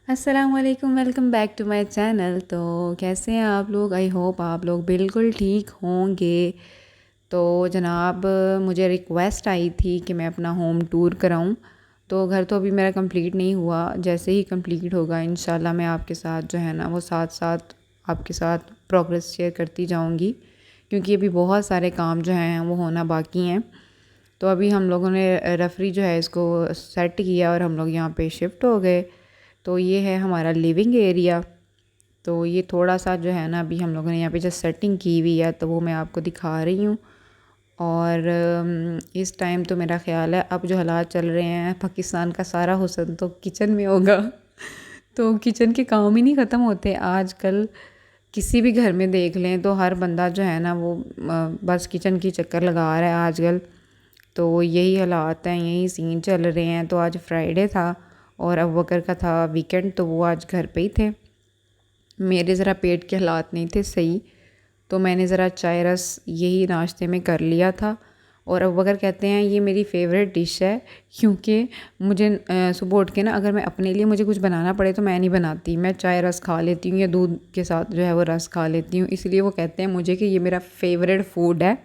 अस्सलाम वालेकुम, welcome back to my channel. तो कैसे हैं आप लोग? आई होप आप लोग बिल्कुल ठीक होंगे। तो जनाब, मुझे रिक्वेस्ट आई थी कि मैं अपना होम टूर कराऊं। तो घर तो अभी मेरा कंप्लीट नहीं हुआ, जैसे ही कंप्लीट होगा इंशाल्लाह मैं आपके साथ जो है ना वो साथ साथ आपके साथ प्रोग्रेस शेयर करती जाऊंगी, क्योंकि अभी बहुत सारे काम जो हैं वो होना बाकी हैं। तो अभी हम लोगों ने रेफरी जो है इसको सेट किया और हम लोग यहाँ पे शिफ्ट हो गए। तो ये है हमारा लिविंग एरिया। तो ये थोड़ा सा जो है ना अभी हम लोगों ने यहाँ पे जस्ट सेटिंग की हुई है, तो वो मैं आपको दिखा रही हूँ। और इस टाइम तो मेरा ख़्याल है अब जो हालात चल रहे हैं, पाकिस्तान का सारा हुस्न तो किचन में होगा। तो किचन के काम ही नहीं ख़त्म होते आजकल। किसी भी घर में देख लें तो हर बंदा जो है ना वो बस किचन की चक्कर लगा रहा है आजकल। तो यही हालात हैं, यही सीन चल रहे हैं। तो आज फ्राइडे था और अबू बकर का था वीकेंड, तो वो आज घर पे ही थे। मेरे ज़रा पेट के हालात नहीं थे सही, तो मैंने ज़रा चाय रस यही नाश्ते में कर लिया था। और अबू बकर कहते हैं ये मेरी फ़ेवरेट डिश है, क्योंकि मुझे सुबह उठ के ना अगर मैं अपने लिए मुझे कुछ बनाना पड़े तो मैं नहीं बनाती, मैं चाय रस खा लेती हूँ या दूध के साथ जो है वो रस खा लेती हूँ। इसलिए वो कहते हैं मुझे कि ये मेरा फ़ेवरेट फ़ूड है।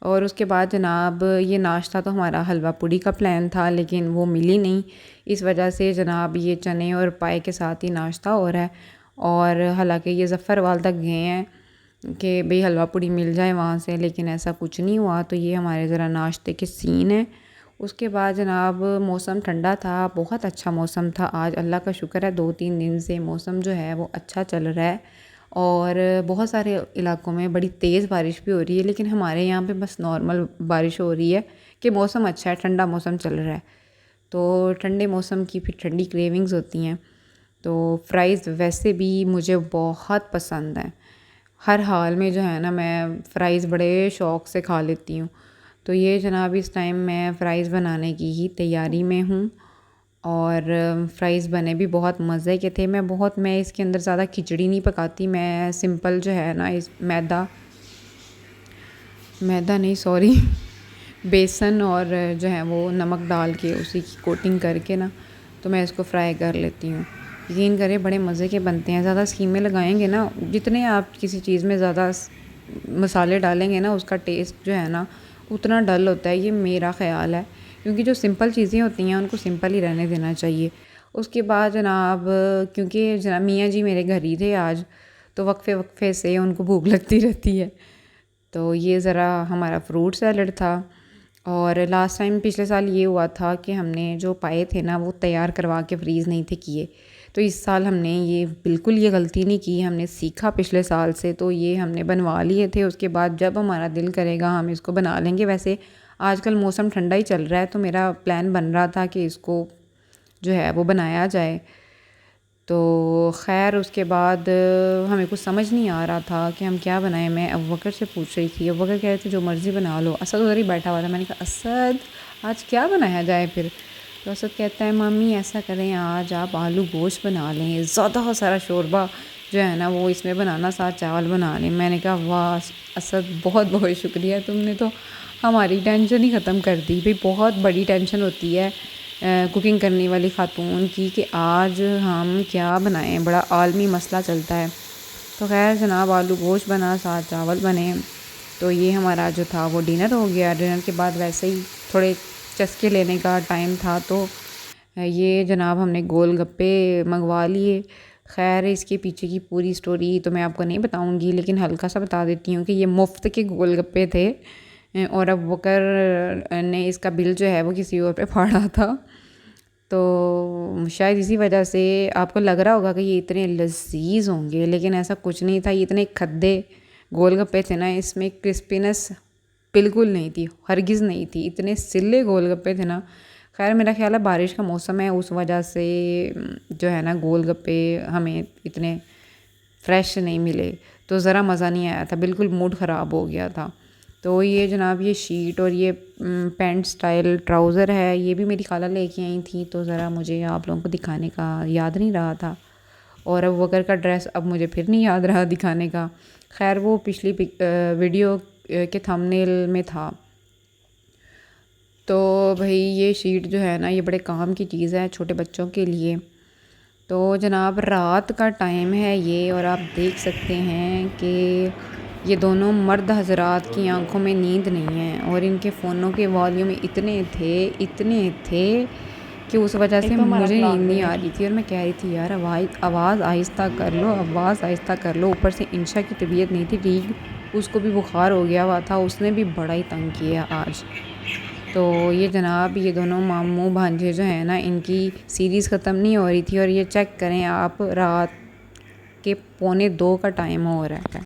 और उसके बाद जनाब ये नाश्ता तो हमारा हलवा पूड़ी का प्लान था, लेकिन वो मिली नहीं। इस वजह से जनाब ये चने और पाए के साथ ही नाश्ता हो रहा है। और हालांकि ये ज़फ़रवाल तक गए हैं कि भाई हलवा पूड़ी मिल जाए वहाँ से, लेकिन ऐसा कुछ नहीं हुआ। तो ये हमारे ज़रा नाश्ते के सीन है। उसके बाद जनाब मौसम ठंडा था, बहुत अच्छा मौसम था आज, अल्लाह का शुक्र है 2-3 दिन से मौसम जो है वो अच्छा चल रहा है। और बहुत सारे इलाकों में बड़ी तेज़ बारिश भी हो रही है, लेकिन हमारे यहाँ पे बस नॉर्मल बारिश हो रही है कि मौसम अच्छा है, ठंडा मौसम चल रहा है। तो ठंडे मौसम की फिर ठंडी क्रेविंग्स होती हैं। तो फ्राइज़ वैसे भी मुझे बहुत पसंद हैं, हर हाल में जो है ना मैं फ़्राइज़ बड़े शौक़ से खा लेती हूँ। तो ये जनाब इस टाइम मैं फ़्राइज़ बनाने की ही तैयारी में हूँ। और फ़्राइज़ बने भी बहुत मज़े के थे। मैं इसके अंदर ज़्यादा खिचड़ी नहीं पकाती, मैं सिंपल जो है ना इस मैदा मैदा नहीं सॉरी बेसन और जो है वो नमक डाल के उसी की कोटिंग करके ना तो मैं इसको फ्राई कर लेती हूँ। यकीन करें बड़े मज़े के बनते हैं। ज़्यादा स्कीमें लगाएंगे ना, जितने आप किसी चीज़ में ज़्यादा मसाले डालेंगे ना उसका टेस्ट जो है ना उतना डल होता है, ये मेरा ख़्याल है। क्योंकि जो सिंपल चीज़ें होती हैं उनको सिंपल ही रहने देना चाहिए। उसके बाद जनाब, क्योंकि जनाब मियाँ जी मेरे घर ही थे आज, तो वक्फे वक्फे से उनको भूख लगती रहती है। तो ये ज़रा हमारा फ्रूट सैलड था। और लास्ट टाइम पिछले साल ये हुआ था कि हमने जो पाए थे ना वो तैयार करवा के फ्रीज़ नहीं थे किए। तो इस साल हमने ये बिल्कुल ये गलती नहीं की, हमने सीखा पिछले साल से, तो ये हमने बनवा लिए थे। उसके बाद जब हमारा दिल करेगा हम इसको बना लेंगे। वैसे आजकल मौसम ठंडा ही चल रहा है, तो मेरा प्लान बन रहा था कि इसको जो है वो बनाया जाए। तो ख़ैर उसके बाद हमें कुछ समझ नहीं आ रहा था कि हम क्या बनाएं। मैं अबू बकर से पूछ रही थी, अबू बकर कह रहे थे जो मर्ज़ी बना लो। असद उधर ही बैठा हुआ था। मैंने कहा असद आज क्या बनाया जाए फिर? तो असद कहता है मम्मी ऐसा करें आज आप आलू गोश्त बना लें, ज़्यादा सारा शोरबा जो है ना वो इसमें बनाना, साथ चावल बना लें। मैंने कहा वाह असद बहुत बहुत शुक्रिया, तुमने तो हमारी टेंशन ही ख़त्म कर दी। भाई बहुत बड़ी टेंशन होती है कुकिंग करने वाली ख़ातून की कि आज हम क्या बनाएं, बड़ा आलमी मसला चलता है। तो खैर जनाब आलू गोश्त बना, साथ चावल बने। तो ये हमारा जो था वो डिनर हो गया। डिनर के बाद वैसे ही थोड़े चस्के लेने का टाइम था, तो ये जनाब हमने गोलगप्पे मंगवा लिए। खैर इसके पीछे की पूरी स्टोरी तो मैं आपको नहीं बताऊंगी, लेकिन हल्का सा बता देती हूँ कि ये मुफ्त के गोलगप्पे थे और अबू बकर ने इसका बिल जो है वो किसी और पे फाड़ा था। तो शायद इसी वजह से आपको लग रहा होगा कि ये इतने लजीज होंगे, लेकिन ऐसा कुछ नहीं था। ये इतने खद्दे गोलगप्पे थे ना, इसमें क्रिस्पीनेस बिल्कुल नहीं थी, हरगिज़ नहीं थी। इतने सिले गोलगप्पे थे ना। खैर मेरा ख्याल है बारिश का मौसम है, उस वजह से जो है ना गोलगप्पे हमें इतने फ्रेश नहीं मिले, तो ज़रा मज़ा नहीं आया था, बिल्कुल मूड ख़राब हो गया था। तो ये जनाब ये शीट और ये पैंट स्टाइल ट्राउज़र है, ये भी मेरी खाला लेके आई थी, तो ज़रा मुझे आप लोगों को दिखाने का याद नहीं रहा था। और अब वगर का ड्रेस अब मुझे फिर नहीं याद रहा दिखाने का। खैर वो पिछली वीडियो के थंबनेल में था। तो भाई ये शीट जो है ना ये बड़े काम की चीज़ है छोटे बच्चों के लिए। तो जनाब रात का टाइम है ये, और आप देख सकते हैं कि ये दोनों मर्द हजरात की आंखों में नींद नहीं है और इनके फ़ोनों के वॉल्यूम इतने थे कि उस वजह से मुझे नींद नहीं आ रही थी। और मैं कह रही थी यार आवाज़ आहिस्ता कर लो, आवाज़ आहिस्ता कर लो। ऊपर से इंशा की तबीयत नहीं थी ठीक, उसको भी बुखार हो गया हुआ था, उसने भी बड़ा ही तंग किया आज। तो ये जनाब ये दोनों मामू भांजे जो हैं ना, इनकी सीरीज़ ख़त्म नहीं हो रही थी और ये चेक करें आप, रात के 1:45 का टाइम हो रहा है।